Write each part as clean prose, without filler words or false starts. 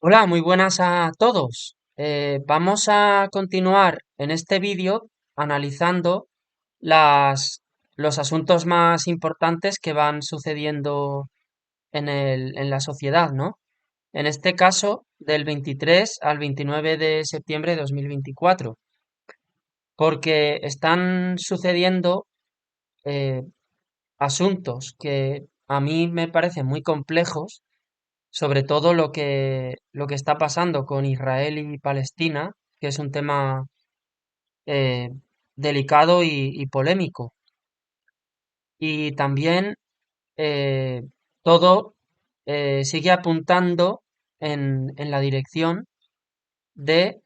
Hola, muy buenas a todos. Vamos a continuar en este vídeo analizando las, los asuntos más importantes que van sucediendo en la sociedad, ¿no? En este caso, del 23 al 29 de septiembre de 2024, porque están sucediendo eh, asuntos que a mí me parecen muy complejos, sobre todo lo que está pasando con Israel y Palestina, que es un tema eh, delicado y polémico. Y también eh, todo sigue apuntando en la dirección de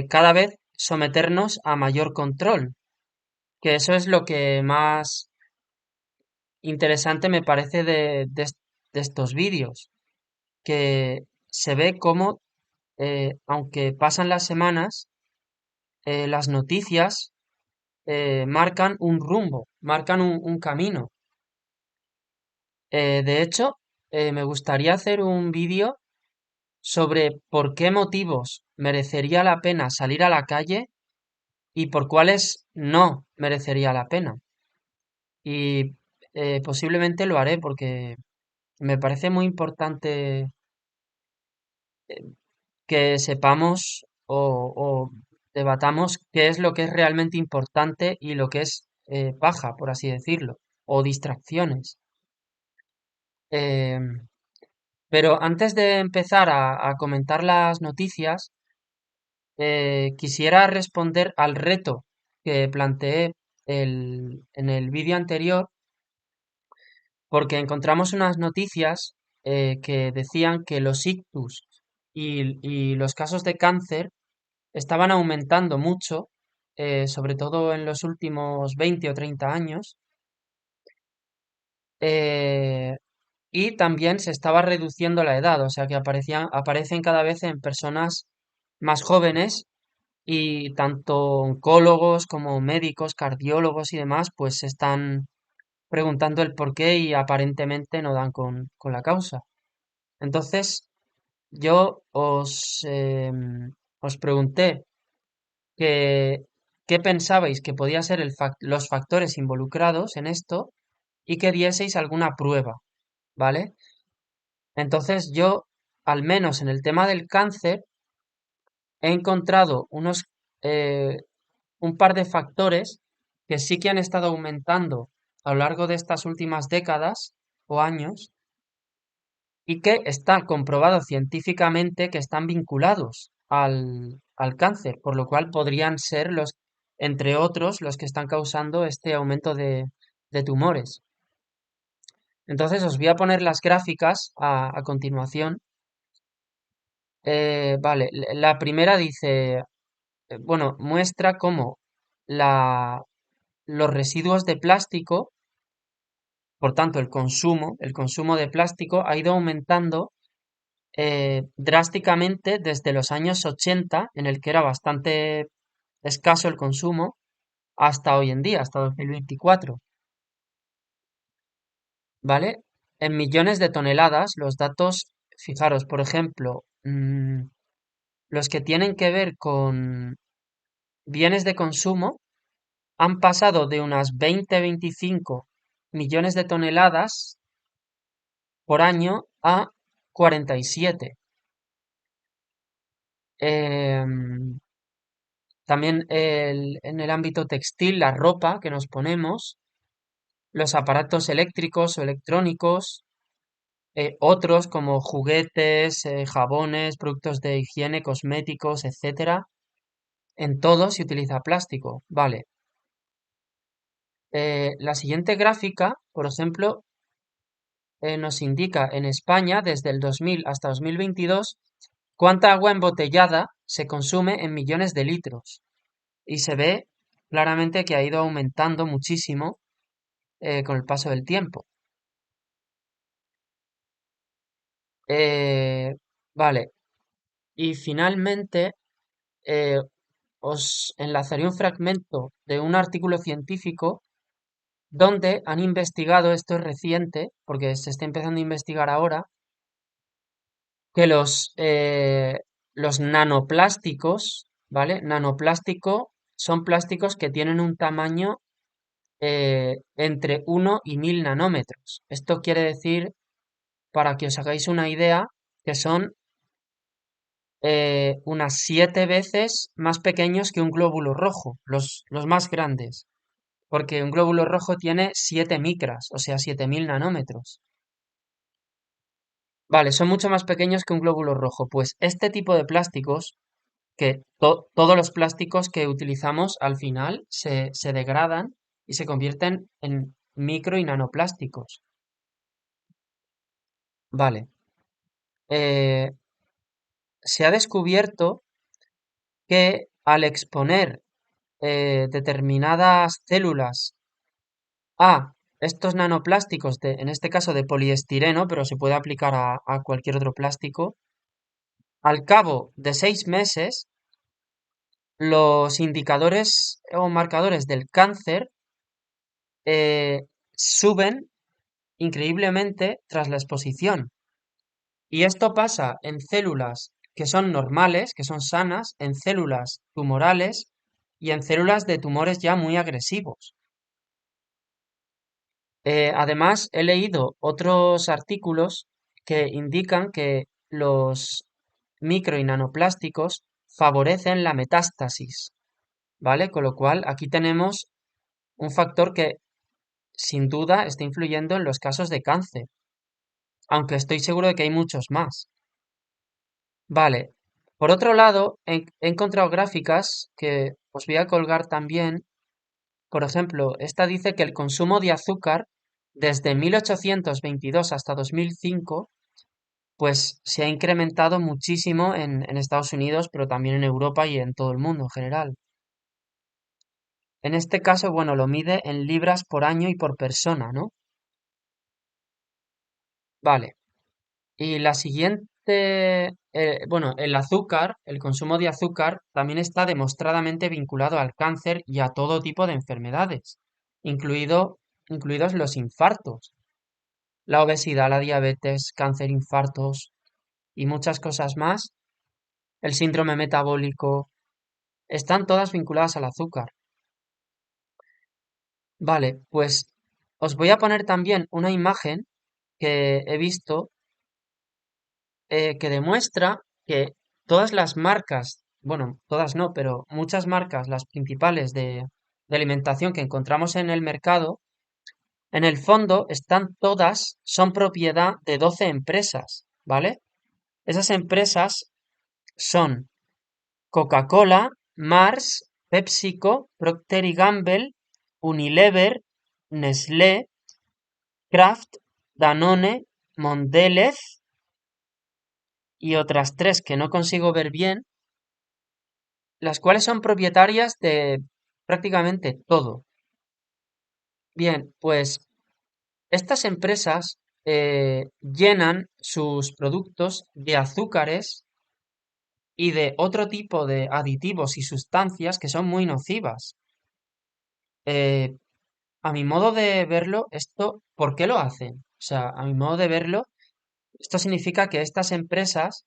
cada vez someternos a mayor control, que eso es lo que más interesante me parece de estos vídeos, que se ve cómo, aunque pasan las semanas, las noticias marcan un rumbo, marcan un camino. De hecho, me gustaría hacer un vídeo sobre por qué motivos merecería la pena salir a la calle y por cuáles no merecería la pena. Y posiblemente lo haré porque me parece muy importante que sepamos o debatamos qué es lo que es realmente importante y lo que es paja, por así decirlo, o distracciones. Em, pero antes de empezar a comentar las noticias, quisiera responder al reto que planteé en el vídeo anterior, porque encontramos unas noticias que decían que los ictus y los casos de cáncer estaban aumentando mucho, sobre todo en los últimos 20 o 30 años, eh, y también se estaba reduciendo la edad, o sea que aparecen cada vez en personas más jóvenes y tanto oncólogos como médicos, cardiólogos y demás, pues se están preguntando el por qué y aparentemente no dan con la causa. Entonces, yo os pregunté que, qué pensabais que podía ser los factores involucrados en esto y que dieseis alguna prueba, ¿vale? Entonces yo, al menos en el tema del cáncer, he encontrado eh, un par de factores que sí que han estado aumentando a lo largo de estas últimas décadas o años y que está comprobado científicamente que están vinculados al cáncer, por lo cual podrían ser entre otros, los que están causando este aumento de tumores. Entonces os voy a poner las gráficas a continuación. Vale, la primera dice, bueno, muestra cómo la, los residuos de plástico, por tanto el consumo de plástico ha ido aumentando drásticamente desde los años 80, en el que era bastante escaso el consumo, hasta hoy en día, hasta 2024, ¿vale? En millones de toneladas, los datos, fijaros, por ejemplo, los que tienen que ver con bienes de consumo han pasado de unas 20-25 millones de toneladas por año a 47. Em, También en el ámbito textil, la ropa que nos ponemos, los aparatos eléctricos o electrónicos, otros como juguetes, jabones, productos de higiene, cosméticos, etcétera. En todo se utiliza plástico. Vale. La siguiente gráfica, por ejemplo, nos indica en España desde el 2000 hasta 2022 cuánta agua embotellada se consume en millones de litros. Y se ve claramente que ha ido aumentando muchísimo con el paso del tiempo. Eh, vale, y finalmente eh, os enlazaré un fragmento de un artículo científico donde han investigado, esto es reciente, porque se está empezando a investigar ahora, que los nanoplásticos, ¿vale? Nanoplástico son plásticos que tienen un tamaño entre 1 y 1000 nanómetros. Esto quiere decir, para que os hagáis una idea, que son unas 7 veces más pequeños que un glóbulo rojo, los más grandes, porque un glóbulo rojo tiene 7 micras, o sea, 7000 nanómetros. Vale, son mucho más pequeños que un glóbulo rojo. Pues este tipo de plásticos, que todos los plásticos que utilizamos al final se degradan y se convierten en micro y nanoplásticos. Vale. eh, Se ha descubierto que al exponer determinadas células a estos nanoplásticos, en este caso de poliestireno, pero se puede aplicar a cualquier otro plástico, al cabo de 6 meses, los indicadores o marcadores del cáncer eh, suben increíblemente tras la exposición. Y esto pasa en células que son normales, que son sanas, en células tumorales y en células de tumores ya muy agresivos. Además, he leído otros artículos que indican que los micro y nanoplásticos favorecen la metástasis, ¿vale? Con lo cual, aquí tenemos un factor que sin duda está influyendo en los casos de cáncer, aunque estoy seguro de que hay muchos más. Vale. Por otro lado, he encontrado gráficas que os voy a colgar también. Por ejemplo, esta dice que el consumo de azúcar desde 1822 hasta 2005, pues se ha incrementado muchísimo en Estados Unidos, pero también en Europa y en todo el mundo en general. En este caso, bueno, lo mide en libras por año y por persona, ¿no? Vale. Y la siguiente, bueno, el azúcar, el consumo de azúcar también está demostradamente vinculado al cáncer y a todo tipo de enfermedades, incluido, incluidos los infartos, la obesidad, la diabetes, cáncer, infartos y muchas cosas más, el síndrome metabólico, están todas vinculadas al azúcar. Vale, pues os voy a poner también una imagen que he visto que demuestra que todas las marcas, bueno, todas no, pero muchas marcas, las principales de alimentación que encontramos en el mercado, en el fondo están todas, son propiedad de 12 empresas, ¿vale? Esas empresas son Coca-Cola, Mars, PepsiCo, Procter y Gamble, Unilever, Nestlé, Kraft, Danone, Mondelez y otras tres que no consigo ver bien, las cuales son propietarias de prácticamente todo. Bien, pues estas empresas llenan sus productos de azúcares y de otro tipo de aditivos y sustancias que son muy nocivas. Eh, a mi modo de verlo, esto, ¿por qué lo hacen? O sea, a mi modo de verlo, esto significa que estas empresas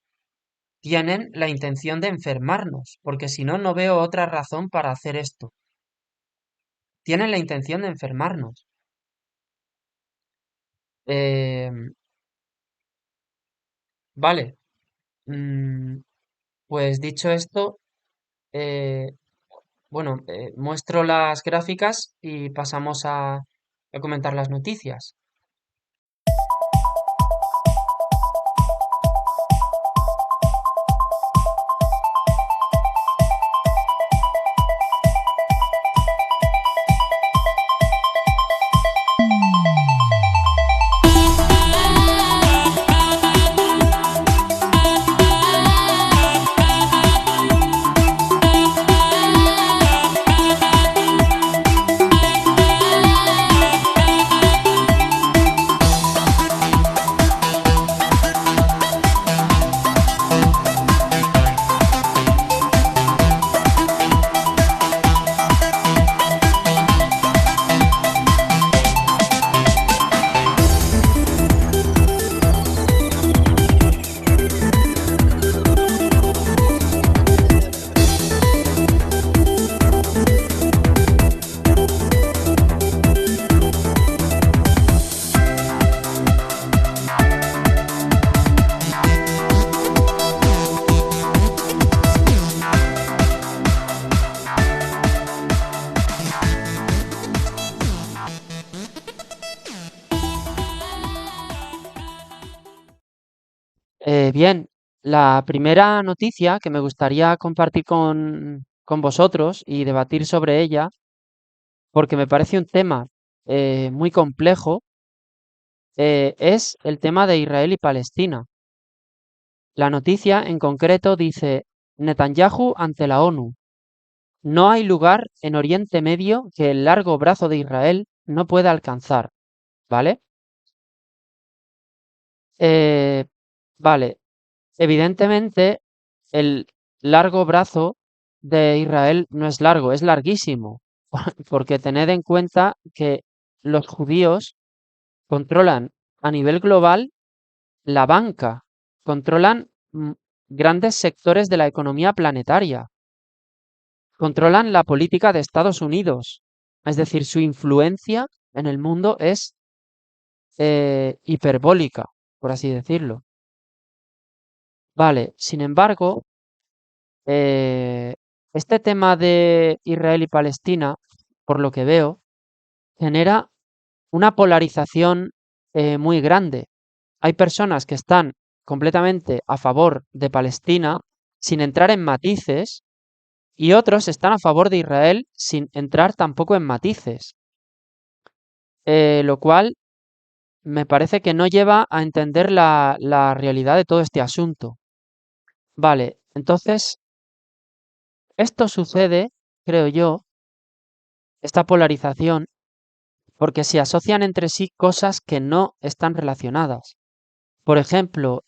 tienen la intención de enfermarnos, porque si no, no veo otra razón para hacer esto. Tienen la intención de enfermarnos. Em, vale, mm, pues dicho esto, eh, bueno, muestro las gráficas y pasamos a comentar las noticias. Bien, la primera noticia que me gustaría compartir con vosotros y debatir sobre ella, porque me parece un tema muy complejo, es el tema de Israel y Palestina. La noticia en concreto dice Netanyahu ante la ONU. No hay lugar en Oriente Medio que el largo brazo de Israel no pueda alcanzar, ¿vale? Eh, vale, evidentemente el largo brazo de Israel no es largo, es larguísimo, porque tened en cuenta que los judíos controlan a nivel global la banca, controlan grandes sectores de la economía planetaria, controlan la política de Estados Unidos, es decir, su influencia en el mundo es hiperbólica, por así decirlo. Vale, sin embargo, eh, este tema de Israel y Palestina, por lo que veo, genera una polarización muy grande. Hay personas que están completamente a favor de Palestina sin entrar en matices y otros están a favor de Israel sin entrar tampoco en matices, lo cual me parece que no lleva a entender la realidad de todo este asunto. Vale, entonces esto sucede, creo yo, esta polarización, porque se asocian entre sí cosas que no están relacionadas. Por ejemplo,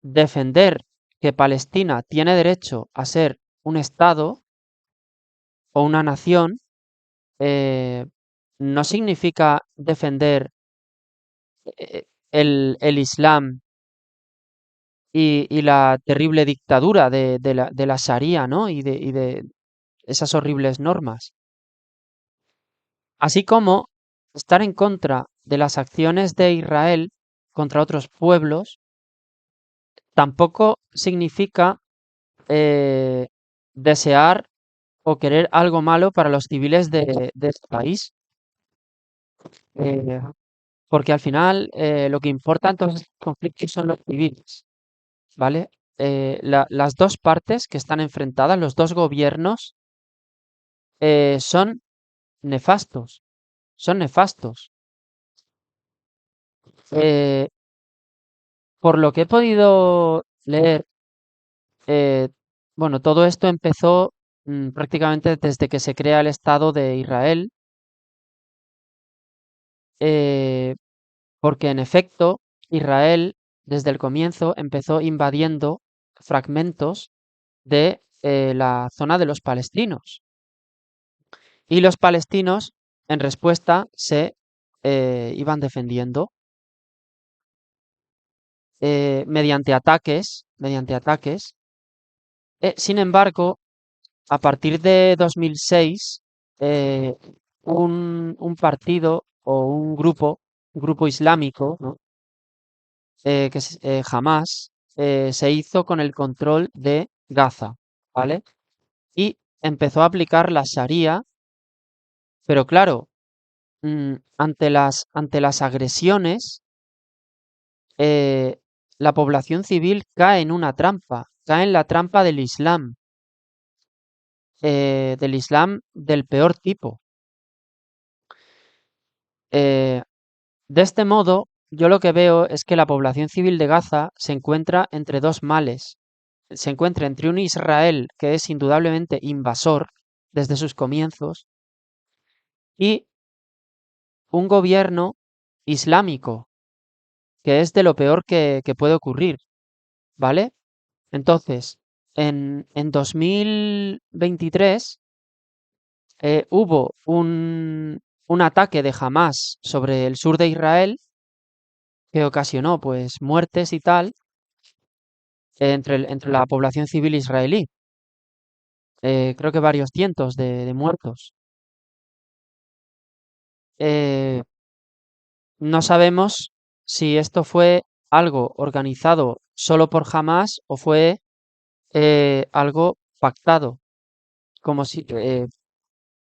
defender que Palestina tiene derecho a ser un Estado o una nación eh, no significa defender el Islam y la terrible dictadura de la Sharia, ¿no? Y de esas horribles normas. Así como estar en contra de las acciones de Israel contra otros pueblos tampoco significa eh, desear o querer algo malo para los civiles de este país. eh, Porque al final lo que importa en todos estos conflictos son los civiles, ¿vale? Las dos partes que están enfrentadas, los dos gobiernos, son nefastos, son nefastos. Eh, por lo que he podido leer, eh, bueno, todo esto empezó prácticamente desde que se crea el Estado de Israel, eh, porque en efecto Israel desde el comienzo empezó invadiendo fragmentos de la zona de los palestinos. Y los palestinos, en respuesta, se iban defendiendo mediante ataques. Sin embargo, a partir de 2006, eh, un partido o un grupo islámico, ¿no? Que es Hamas, se hizo con el control de Gaza, ¿vale? Y empezó a aplicar la Sharia, pero claro, ante las agresiones, eh, la población civil cae en una trampa, cae en la trampa del Islam del peor tipo. Eh, de este modo, yo lo que veo es que la población civil de Gaza se encuentra entre dos males. Se encuentra entre un Israel que es indudablemente invasor desde sus comienzos y un gobierno islámico que es de lo peor que puede ocurrir, ¿vale? Entonces, en 2023 hubo un ataque de Hamas sobre el sur de Israel que ocasionó pues muertes y tal entre la población civil israelí. Creo que varios cientos de muertos. Eh, no sabemos si esto fue algo organizado solo por Hamas o fue algo pactado, como si,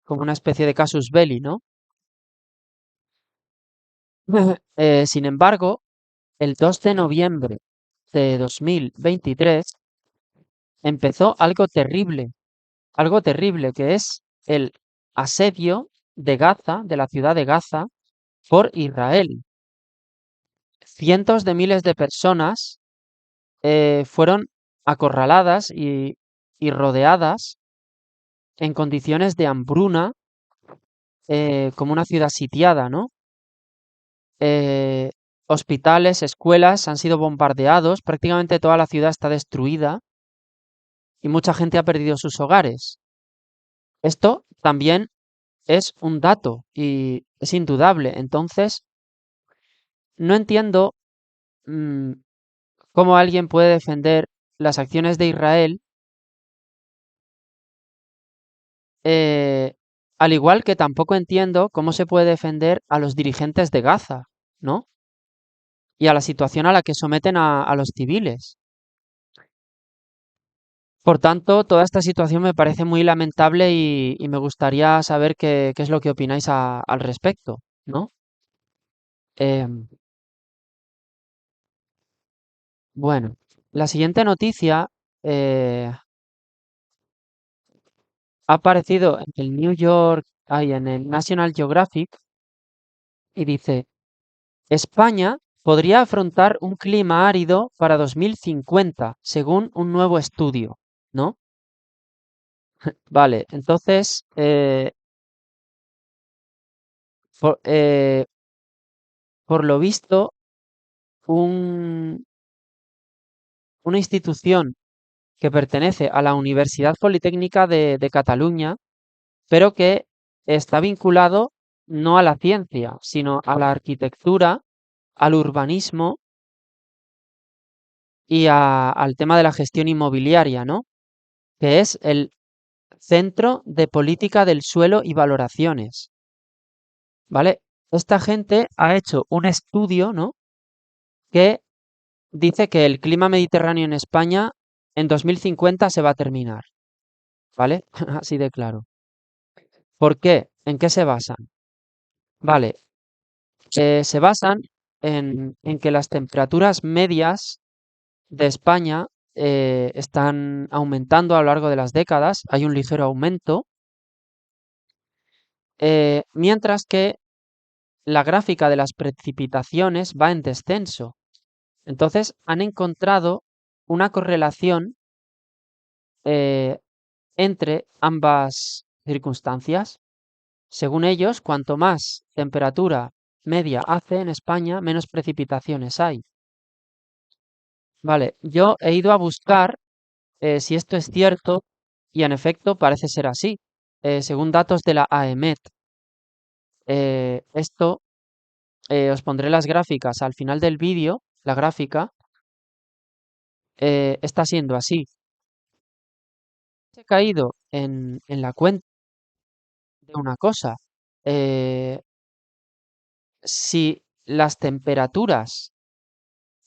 como una especie de casus belli, ¿no? Sin embargo, el 2 de noviembre de 2023 empezó algo terrible, que es el asedio de Gaza, de la ciudad de Gaza, por Israel. Cientos de miles de personas fueron acorraladas y rodeadas en condiciones de hambruna, como una ciudad sitiada, ¿no? Eh, hospitales, escuelas han sido bombardeados, prácticamente toda la ciudad está destruida y mucha gente ha perdido sus hogares. Esto también es un dato y es indudable. Entonces, no entiendo mm, cómo alguien puede defender las acciones de Israel, eh, al igual que tampoco entiendo cómo se puede defender a los dirigentes de Gaza, ¿no? Y a la situación a la que someten a los civiles. Por tanto, toda esta situación me parece muy lamentable y me gustaría saber qué es lo que opináis al respecto, ¿no? Em, bueno, la siguiente noticia ha aparecido en el New York, en el National Geographic, y dice, España podría afrontar un clima árido para 2050, según un nuevo estudio, ¿no? Vale, entonces, por, eh, por lo visto, un- una institución que pertenece a la Universidad Politécnica de Cataluña, pero que está vinculado no a la ciencia, sino a la arquitectura, al urbanismo y al tema de la gestión inmobiliaria, ¿no? Que es el Centro de Política del Suelo y Valoraciones, ¿vale? Esta gente ha hecho un estudio, ¿no? Que dice que el clima mediterráneo en España en 2050 se va a terminar, ¿vale? Así de claro. ¿Por qué? ¿En qué se basan? Vale, se basan en que las temperaturas medias de España están aumentando a lo largo de las décadas, hay un ligero aumento, mientras que la gráfica de las precipitaciones va en descenso. Entonces han encontrado una correlación eh, entre ambas circunstancias. Según ellos, cuanto más temperatura media hace en España, menos precipitaciones hay. Vale, yo he ido a buscar si esto es cierto y en efecto parece ser así. Según datos de la AEMET, esto os pondré las gráficas al final del vídeo, la gráfica está siendo así. He caído en la cuenta de una cosa. eh, si las temperaturas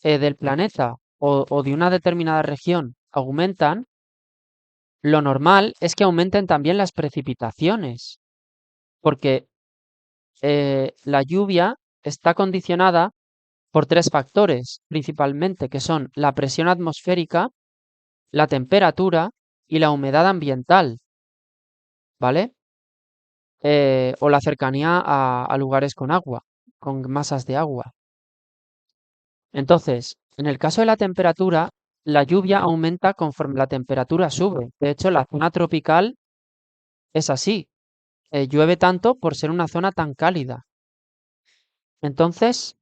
del planeta o de una determinada región aumentan, lo normal es que aumenten también las precipitaciones, porque la lluvia está condicionada por tres factores, principalmente, que son la presión atmosférica, la temperatura y la humedad ambiental, ¿vale? O la cercanía a lugares con agua, con masas de agua. Entonces, en el caso de la temperatura, la lluvia aumenta conforme la temperatura sube. De hecho, la zona tropical es así. Llueve tanto por ser una zona tan cálida. Entonces,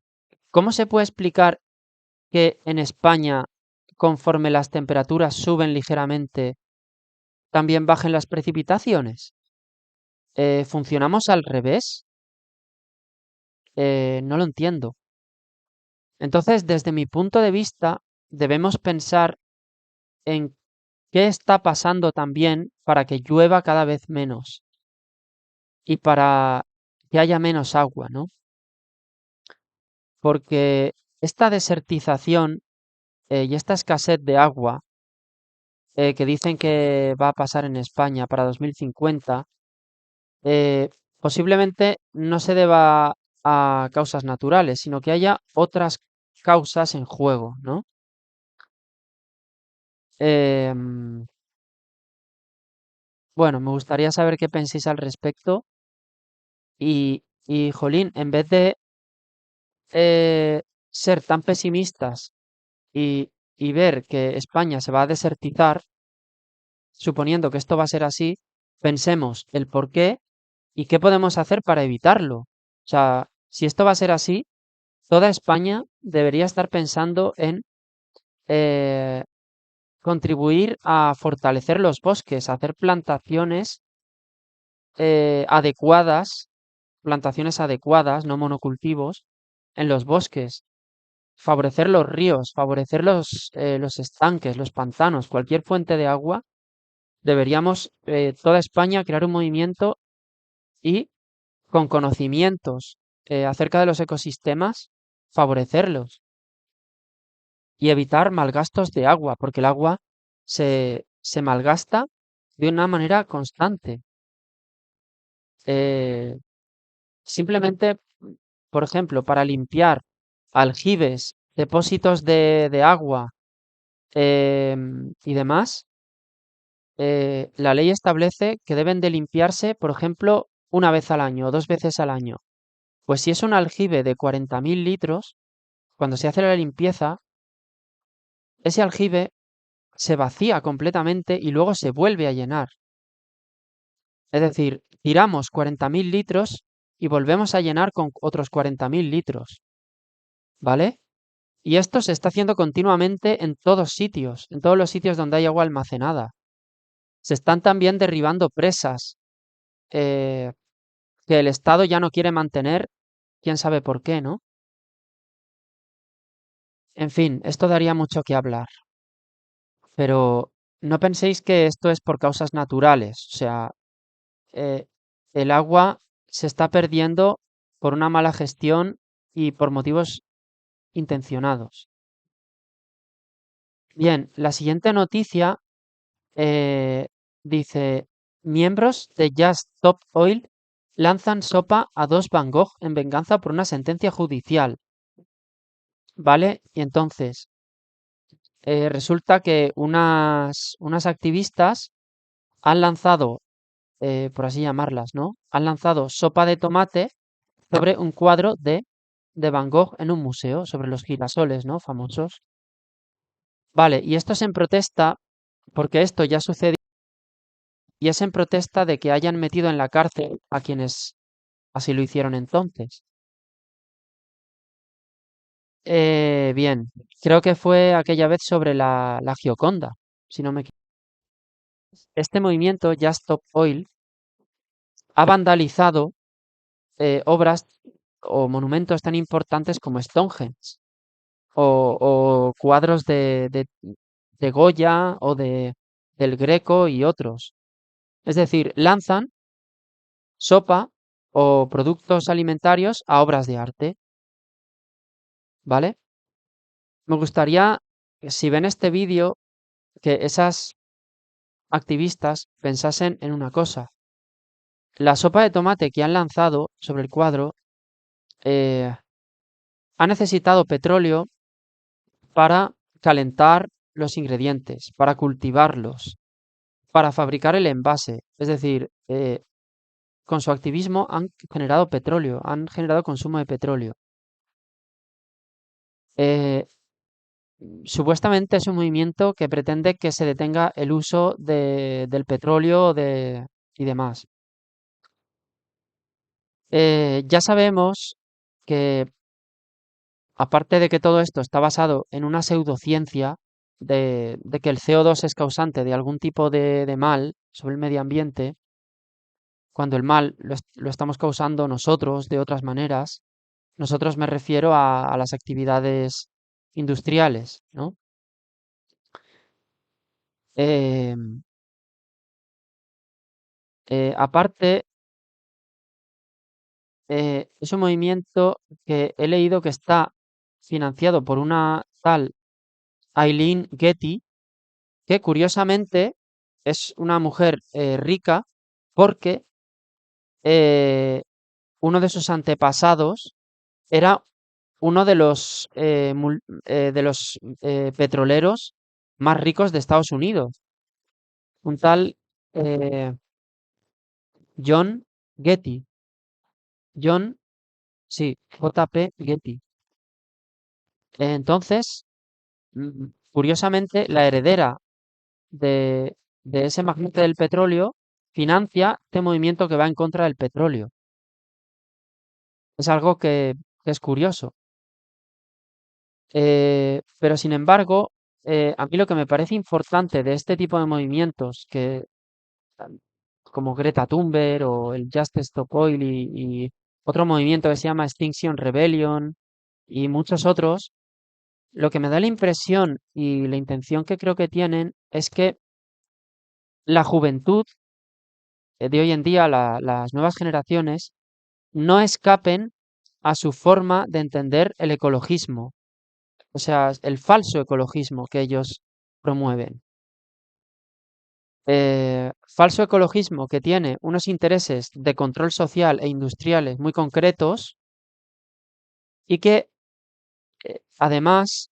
¿cómo se puede explicar que en España, conforme las temperaturas suben ligeramente, también bajen las precipitaciones? ¿Funcionamos al revés? No lo entiendo. Entonces, desde mi punto de vista, debemos pensar en qué está pasando también para que llueva cada vez menos y para que haya menos agua, ¿no? Porque esta desertización y esta escasez de agua que dicen que va a pasar en España para 2050, posiblemente no se deba a causas naturales, sino que haya otras causas en juego, ¿no? Em, bueno, me gustaría saber qué pensáis al respecto jolín, en vez de ser tan pesimistas y ver que España se va a desertizar, suponiendo que esto va a ser así, pensemos el por qué y qué podemos hacer para evitarlo. O sea, si esto va a ser así, toda España debería estar pensando en eh, contribuir a fortalecer los bosques, a hacer plantaciones adecuadas, no monocultivos, en los bosques, favorecer los ríos, favorecer los estanques, los pantanos, cualquier fuente de agua. Deberíamos, toda España, crear un movimiento y con conocimientos acerca de los ecosistemas, favorecerlos y evitar malgastos de agua, porque el agua se malgasta de una manera constante. Eh, Simplemente, por ejemplo, para limpiar aljibes, depósitos de agua y demás, la ley establece que deben de limpiarse, por ejemplo, una vez al año o dos veces al año. Pues si es un aljibe de 40.000 litros, cuando se hace la limpieza, ese aljibe se vacía completamente y luego se vuelve a llenar. Es decir, tiramos 40.000 litros y volvemos a llenar con otros 40.000 litros, ¿vale? Y esto se está haciendo continuamente en todos sitios, en todos los sitios donde hay agua almacenada. Se están también derribando presas eh, que el Estado ya no quiere mantener, quién sabe por qué, ¿no? En fin, esto daría mucho que hablar, pero no penséis que esto es por causas naturales, o sea, eh, el agua se está perdiendo por una mala gestión y por motivos intencionados. Bien, la siguiente noticia eh, dice, miembros de Just Stop Oil lanzan sopa a dos Van Gogh en venganza por una sentencia judicial, ¿vale? Y entonces, resulta que unas activistas han lanzado, por así llamarlas, ¿no? Han lanzado sopa de tomate sobre un cuadro de Van Gogh en un museo, sobre los girasoles, ¿no? Famosos. Vale, y esto es en protesta, porque esto ya sucedió, y es en protesta de que hayan metido en la cárcel a quienes así lo hicieron entonces. Bien, creo que fue aquella vez sobre la Gioconda, si no me equivoco. Este movimiento, Just Stop Oil, ha vandalizado obras o monumentos tan importantes como Stonehenge o cuadros de Goya o del Greco y otros. Es decir, lanzan sopa o productos alimentarios a obras de arte, ¿vale? Me gustaría, si ven este vídeo, que esas activistas pensasen en una cosa. La sopa de tomate que han lanzado sobre el cuadro eh, ha necesitado petróleo para calentar los ingredientes, para cultivarlos, para fabricar el envase. Es decir, con su activismo han generado petróleo, han generado consumo de petróleo. Eh, Supuestamente es un movimiento que pretende que se detenga el uso del petróleo y demás. Ya sabemos que, aparte de que todo esto está basado en una pseudociencia de que el CO2 es causante de algún tipo de mal sobre el medio ambiente, cuando el mal lo estamos causando nosotros de otras maneras, nosotros me refiero a las actividades industriales, ¿no? Em, Aparte, es un movimiento que he leído que está financiado por una tal Eileen Getty, que curiosamente es una mujer rica porque eh, uno de sus antepasados era uno de los petroleros más ricos de Estados Unidos, un tal eh, John Getty. John, sí, JP Getty. Entonces, curiosamente, la heredera de ese magnate del petróleo financia este movimiento que va en contra del petróleo. Es algo que es curioso. Pero sin embargo, a mí lo que me parece importante de este tipo de movimientos, como Greta Thunberg o el Just Stop Oil y otro movimiento que se llama Extinction Rebellion y muchos otros, lo que me da la impresión y la intención que creo que tienen es que la juventud de hoy en día, las nuevas generaciones, no escapen a su forma de entender el ecologismo, o sea, el falso ecologismo que ellos promueven. Falso ecologismo que tiene unos intereses de control social e industriales muy concretos y que además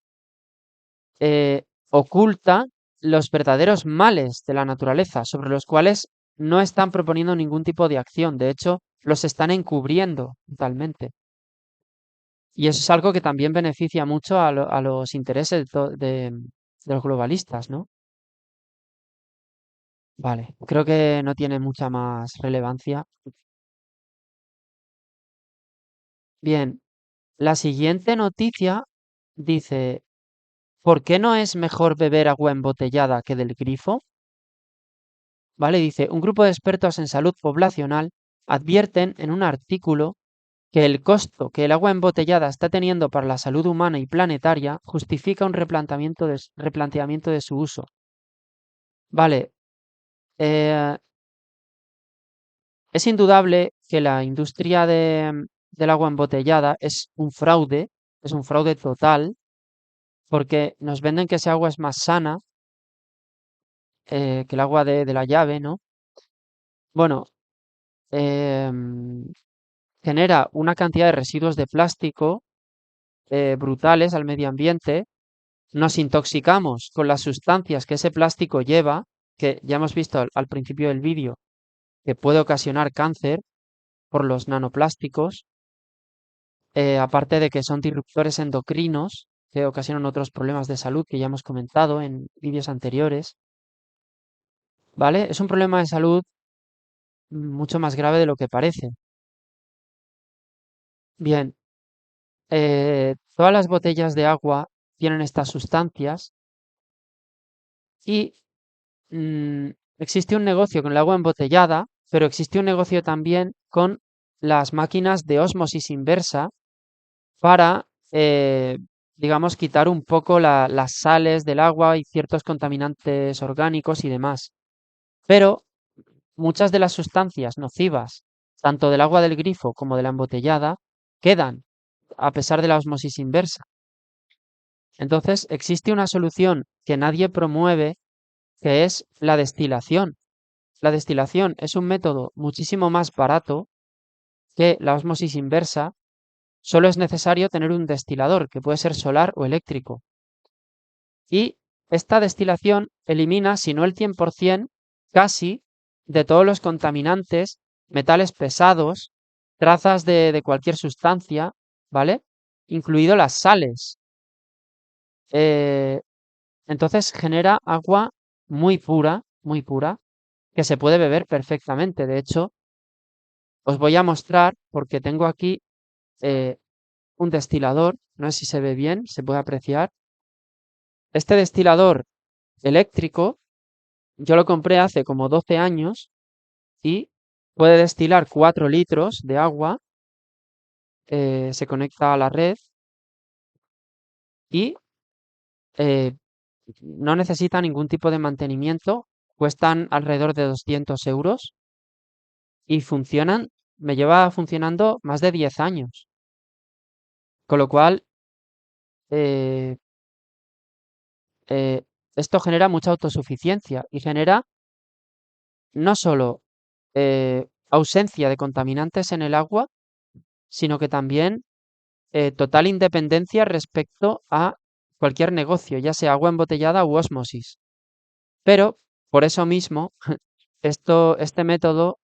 oculta los verdaderos males de la naturaleza, sobre los cuales no están proponiendo ningún tipo de acción. De hecho, los están encubriendo totalmente. Y eso es algo que también beneficia mucho a los intereses de los globalistas, ¿no? Vale, creo que no tiene mucha más relevancia. Bien, la siguiente noticia dice, ¿por qué no es mejor beber agua embotellada que del grifo? ¿Vale? Dice, un grupo de expertos en salud poblacional advierten en un artículo que el costo que el agua embotellada está teniendo para la salud humana y planetaria justifica un replanteamiento de su uso. Vale, eh, es indudable que la industria del agua embotellada es un fraude total, porque nos venden que ese agua es más sana que el agua de la llave, ¿no? Bueno, em, genera una cantidad de residuos de plástico brutales al medio ambiente. Nos intoxicamos con las sustancias que ese plástico lleva, que ya hemos visto al principio del vídeo, que puede ocasionar cáncer por los nanoplásticos, aparte de que son disruptores endocrinos que ocasionan otros problemas de salud que ya hemos comentado en vídeos anteriores, ¿vale? Es un problema de salud mucho más grave de lo que parece. Bien, todas las botellas de agua tienen estas sustancias y mm, existe un negocio con el agua embotellada, pero existe un negocio también con las máquinas de ósmosis inversa para, digamos, quitar un poco las sales del agua y ciertos contaminantes orgánicos y demás. Pero muchas de las sustancias nocivas, tanto del agua del grifo como de la embotellada, quedan a pesar de la ósmosis inversa. Entonces, existe una solución que nadie promueve, que es la destilación. La destilación es un método muchísimo más barato que la ósmosis inversa. Solo es necesario tener un destilador, que puede ser solar o eléctrico. Y esta destilación elimina, si no el 100%, casi de todos los contaminantes, metales pesados, trazas de cualquier sustancia, ¿vale? Incluido las sales. Eh, entonces genera agua muy pura, que se puede beber perfectamente. De hecho, os voy a mostrar, porque tengo aquí eh, un destilador, no sé si se ve bien, se puede apreciar. Este destilador eléctrico, yo lo compré hace como 12 años y puede destilar 4 litros de agua, se conecta a la red y eh, no necesita ningún tipo de mantenimiento, cuestan alrededor de 200 euros y funcionan, me lleva funcionando más de 10 años, con lo cual eh, eh, esto genera mucha autosuficiencia y genera no solo ausencia de contaminantes en el agua, sino que también total independencia respecto a cualquier negocio, ya sea agua embotellada u ósmosis. Pero, por eso mismo, este método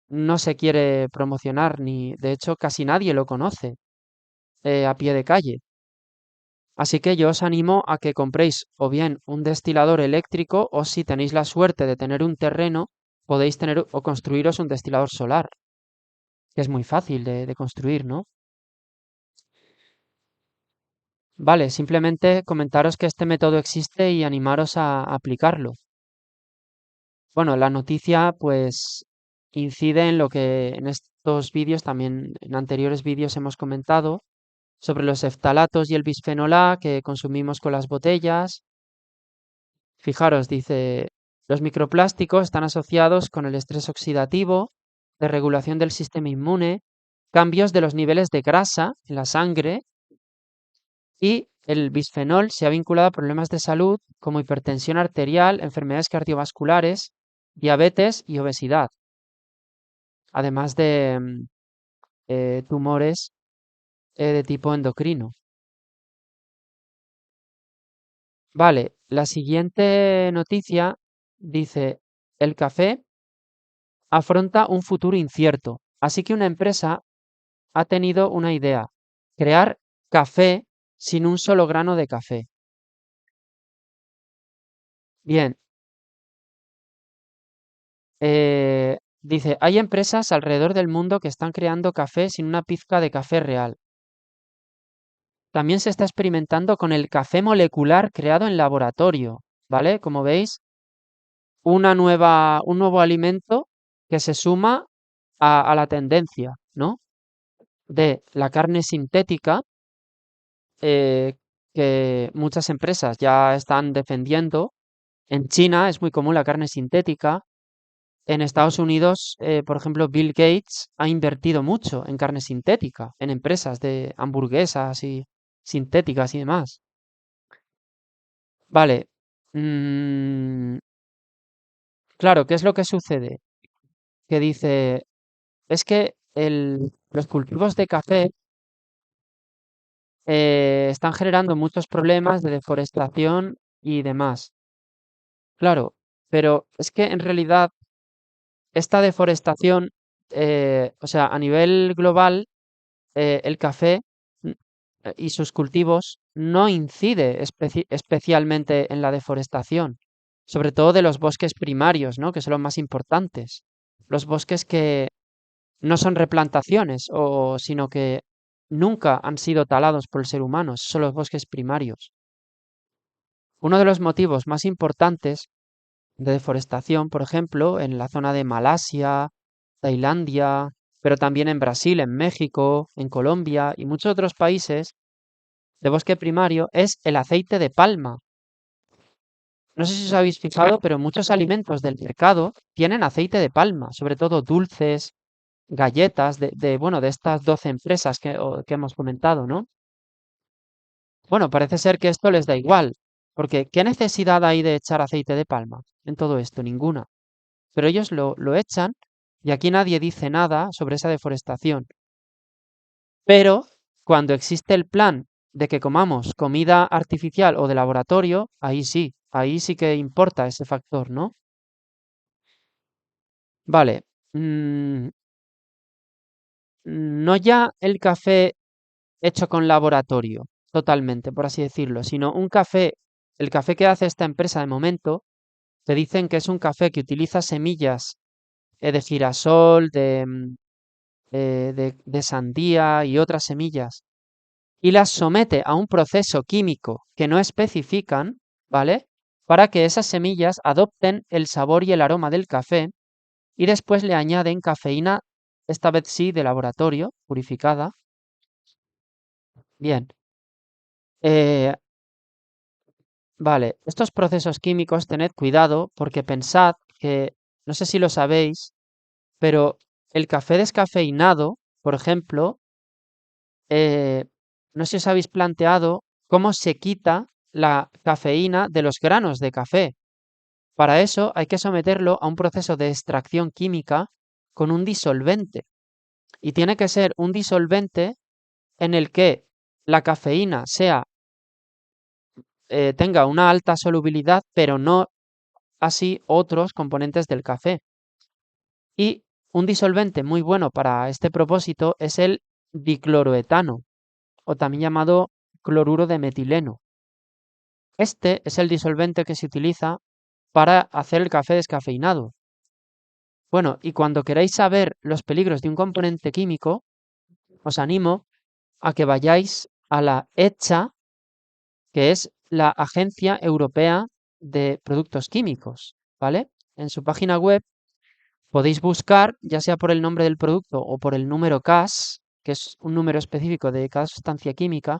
no se quiere promocionar, ni de hecho casi nadie lo conoce a pie de calle. Así que yo os animo a que compréis o bien un destilador eléctrico o si tenéis la suerte de tener un terreno, podéis tener o construiros un destilador solar, que es muy fácil de construir, ¿no? Vale, simplemente comentaros que este método existe y animaros a aplicarlo. Bueno, la noticia pues incide en lo que en estos vídeos, también en anteriores vídeos hemos comentado sobre los eftalatos y el bisfenol A que consumimos con las botellas. Fijaros, dice, los microplásticos están asociados con el estrés oxidativo, desregulación del sistema inmune, cambios de los niveles de grasa en la sangre y el bisfenol se ha vinculado a problemas de salud como hipertensión arterial, enfermedades cardiovasculares, diabetes y obesidad, además de tumores de tipo endocrino. Vale, la siguiente noticia dice, el café afronta un futuro incierto, así que una empresa ha tenido una idea, crear café sin un solo grano de café. Bien, dice, hay empresas alrededor del mundo que están creando café sin una pizca de café real. También se está experimentando con el café molecular creado en laboratorio, ¿vale? Como veis, un nuevo alimento que se suma a la tendencia, ¿no? De la carne sintética, eh, que muchas empresas ya están defendiendo. En China es muy común la carne sintética. En Estados Unidos, por ejemplo, Bill Gates ha invertido mucho en carne sintética, en empresas de hamburguesas y sintéticas y demás. Vale. mm, claro, ¿qué es lo que sucede? Que dice, es que los cultivos de café están generando muchos problemas de deforestación y demás. Claro, pero es que en realidad esta deforestación, o sea, a nivel global, el café mm, y sus cultivos no incide especialmente en la deforestación, sobre todo de los bosques primarios, ¿no? Que son los más importantes. Los bosques que no son replantaciones, sino que nunca han sido talados por el ser humano, son los bosques primarios. Uno de los motivos más importantes de deforestación, por ejemplo, en la zona de Malasia, Tailandia, pero también en Brasil, en México, en Colombia y muchos otros países de bosque primario, es el aceite de palma. No sé si os habéis fijado, pero muchos alimentos del mercado tienen aceite de palma, sobre todo dulces, galletas bueno, de estas 12 empresas que hemos comentado, ¿no? Bueno, parece ser que esto les da igual, porque ¿qué necesidad hay de echar aceite de palma en todo esto? Ninguna. Pero ellos lo echan y aquí nadie dice nada sobre esa deforestación. Pero cuando existe el plan de que comamos comida artificial o de laboratorio, ahí sí que importa ese factor, ¿no? Vale. No ya el café hecho con laboratorio, totalmente, por así decirlo, sino el café que hace esta empresa de momento, te dicen que es un café que utiliza semillas de girasol, de sandía y otras semillas, y las somete a un proceso químico que no especifican, ¿vale? Para que esas semillas adopten el sabor y el aroma del café y después le añaden cafeína, esta vez sí, de laboratorio, purificada. Bien, eh, vale, estos procesos químicos tened cuidado porque pensad que, no sé si lo sabéis, pero el café descafeinado, por ejemplo, eh, no sé si os habéis planteado cómo se quita la cafeína de los granos de café. Para eso hay que someterlo a un proceso de extracción química con un disolvente. Y tiene que ser un disolvente en el que la cafeína sea tenga una alta solubilidad, pero no así otros componentes del café. Y un disolvente muy bueno para este propósito es el dicloroetano, o también llamado cloruro de metileno. Este es el disolvente que se utiliza para hacer el café descafeinado. Bueno, y cuando queráis saber los peligros de un componente químico, os animo a que vayáis a la ECHA, que es la Agencia Europea de Productos Químicos, ¿vale? En su página web podéis buscar, ya sea por el nombre del producto o por el número CAS, que es un número específico de cada sustancia química,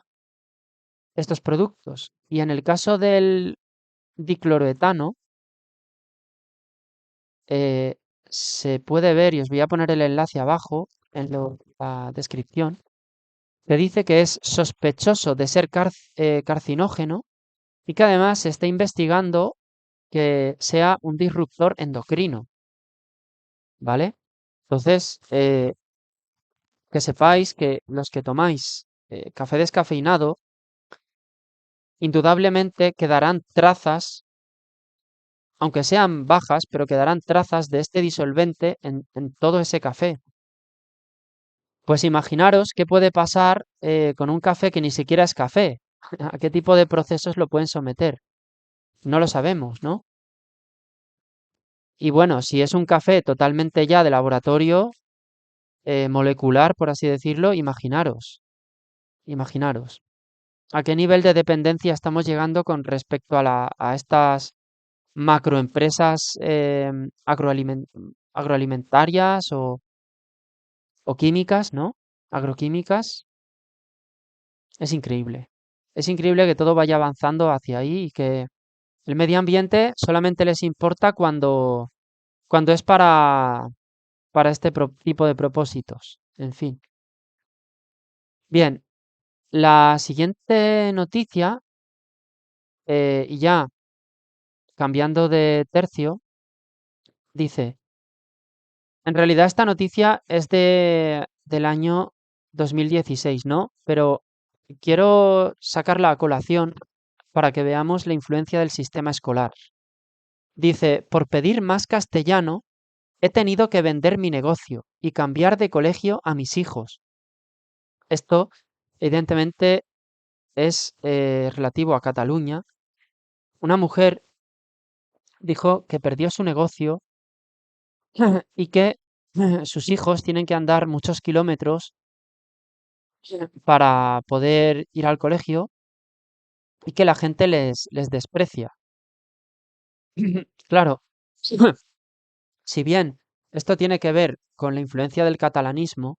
estos productos. Y en el caso del dicloroetano, eh, se puede ver, y os voy a poner el enlace abajo en la descripción, que dice que es sospechoso de ser carcinógeno y que además se está investigando que sea un disruptor endocrino, ¿vale? Entonces, que sepáis que los que tomáis café descafeinado, indudablemente quedarán trazas, aunque sean bajas, pero quedarán trazas de este disolvente en todo ese café. Pues imaginaros qué puede pasar con un café que ni siquiera es café. ¿A qué tipo de procesos lo pueden someter? No lo sabemos, ¿no? Y bueno, si es un café totalmente ya de laboratorio, molecular, por así decirlo, imaginaros. ¿A qué nivel de dependencia estamos llegando con respecto a estas macroempresas agroalimentarias o químicas, ¿no? Agroquímicas? Es increíble. Es increíble que todo vaya avanzando hacia ahí y que el medio ambiente solamente les importa cuando es para este tipo de propósitos. En fin. Bien, la siguiente noticia, y ya cambiando de tercio, dice, en realidad esta noticia es del año 2016, ¿no? Pero quiero sacarla a colación para que veamos la influencia del sistema escolar. Dice, por pedir más castellano, he tenido que vender mi negocio y cambiar de colegio a mis hijos. Esto, evidentemente, es relativo a Cataluña. Una mujer dijo que perdió su negocio y que sus hijos tienen que andar muchos kilómetros para poder ir al colegio y que la gente les desprecia. Claro, si bien esto tiene que ver con la influencia del catalanismo,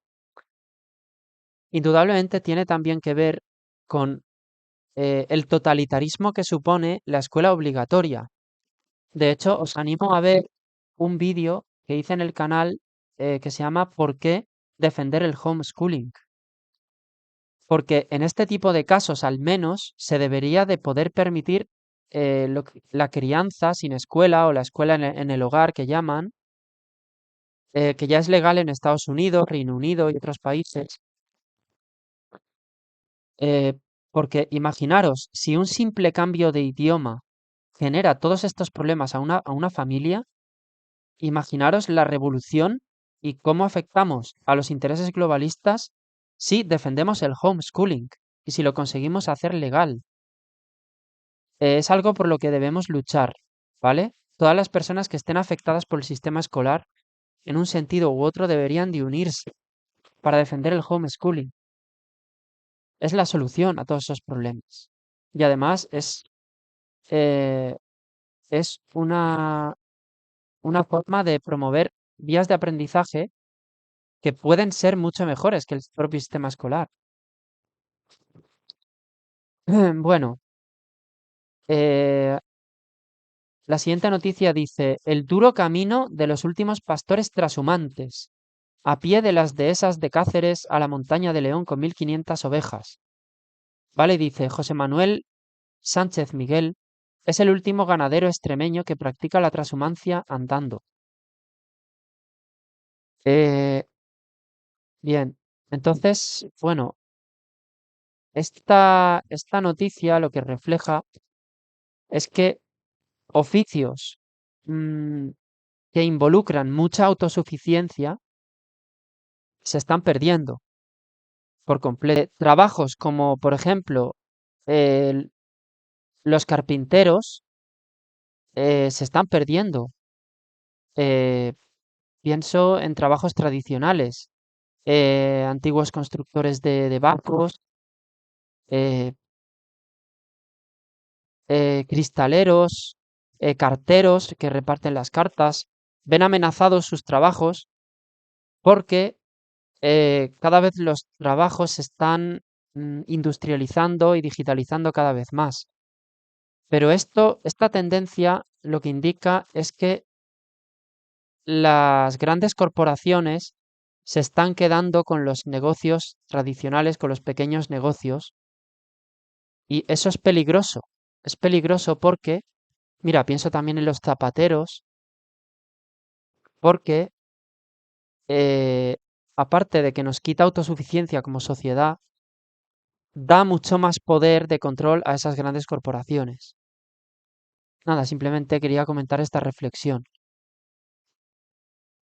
indudablemente tiene también que ver con el totalitarismo que supone la escuela obligatoria. De hecho, os animo a ver un vídeo que hice en el canal que se llama ¿Por qué defender el homeschooling? Porque en este tipo de casos al menos se debería de poder permitir la crianza sin escuela o la escuela en el hogar que llaman, que ya es legal en Estados Unidos, Reino Unido y otros países. eh, Porque imaginaros, si un simple cambio de idioma genera todos estos problemas a una familia, imaginaros la revolución y cómo afectamos a los intereses globalistas si defendemos el homeschooling y si lo conseguimos hacer legal. Es algo por lo que debemos luchar, ¿vale? Todas las personas que estén afectadas por el sistema escolar, en un sentido u otro, deberían de unirse para defender el homeschooling. Es la solución a todos esos problemas. Y además eh, es una forma de promover vías de aprendizaje que pueden ser mucho mejores que el propio sistema escolar. Bueno, eh, la siguiente noticia dice, el duro camino de los últimos pastores trashumantes, a pie de las dehesas de Cáceres a la montaña de León con 1500 ovejas. Vale, dice José Manuel Sánchez Miguel, es el último ganadero extremeño que practica la transhumancia andando. Eh, bien, entonces, bueno, esta noticia lo que refleja es que oficios mm, que involucran mucha autosuficiencia se están perdiendo por completo. Trabajos como, por ejemplo, el- los carpinteros se están perdiendo. Eh, Pienso en trabajos tradicionales, antiguos constructores de barcos, eh, cristaleros, carteros que reparten las cartas, ven amenazados sus trabajos porque cada vez los trabajos se están industrializando y digitalizando cada vez más. Pero esta tendencia lo que indica es que las grandes corporaciones se están quedando con los negocios tradicionales, con los pequeños negocios, y eso es peligroso. Es peligroso porque, mira, pienso también en los zapateros, porque eh, aparte de que nos quita autosuficiencia como sociedad, da mucho más poder de control a esas grandes corporaciones. Nada, simplemente quería comentar esta reflexión.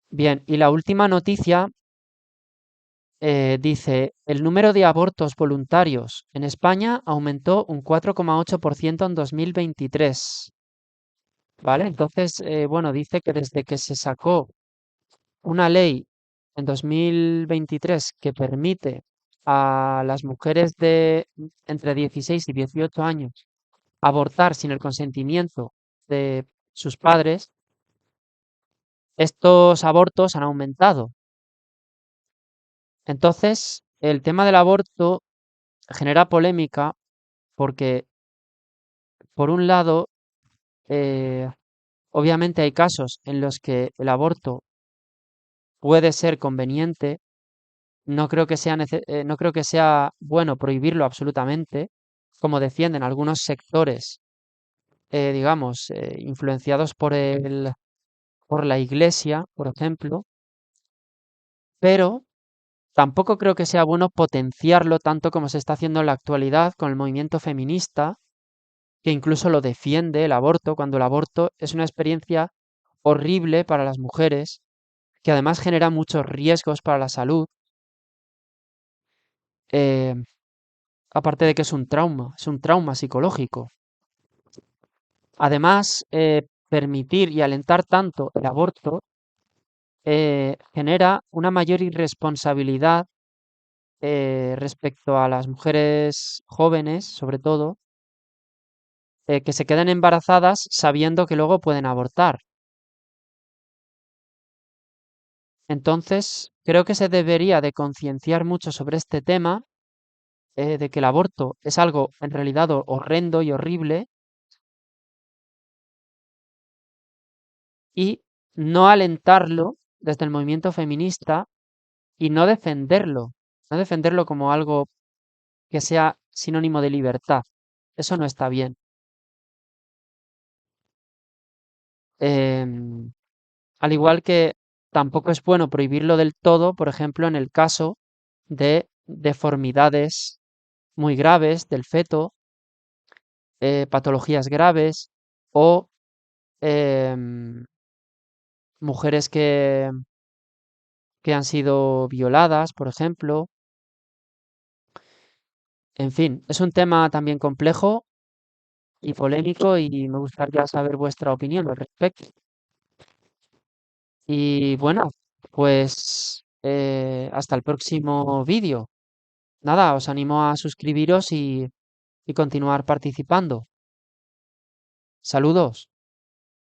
Bien, y la última noticia dice, el número de abortos voluntarios en España aumentó un 4,8% en 2023. ¿Vale? Entonces, bueno, dice que desde que se sacó una ley en 2023 que permite a las mujeres de entre 16 y 18 años abortar sin el consentimiento de sus padres, estos abortos han aumentado. Entonces, el tema del aborto genera polémica porque, por un lado, eh, obviamente hay casos en los que el aborto puede ser conveniente. No creo que sea, no creo que sea bueno prohibirlo absolutamente, como defienden algunos sectores, digamos, influenciados por la Iglesia, por ejemplo, pero tampoco creo que sea bueno potenciarlo tanto como se está haciendo en la actualidad con el movimiento feminista, que incluso lo defiende el aborto, cuando el aborto es una experiencia horrible para las mujeres, que además genera muchos riesgos para la salud, eh, aparte de que es un trauma psicológico. Además, permitir y alentar tanto el aborto genera una mayor irresponsabilidad respecto a las mujeres jóvenes, sobre todo, que se quedan embarazadas sabiendo que luego pueden abortar. Entonces, creo que se debería de concienciar mucho sobre este tema, de que el aborto es algo en realidad horrendo y horrible, y no alentarlo desde el movimiento feminista y no defenderlo como algo que sea sinónimo de libertad. Eso no está bien. Em, Al igual que tampoco es bueno prohibirlo del todo, por ejemplo, en el caso de deformidades muy graves del feto, patologías graves o em, mujeres que han sido violadas, por ejemplo. En fin, es un tema también complejo y polémico y me gustaría saber vuestra opinión al respecto. Y bueno, pues hasta el próximo vídeo. Nada, os animo a suscribiros y continuar participando. Saludos.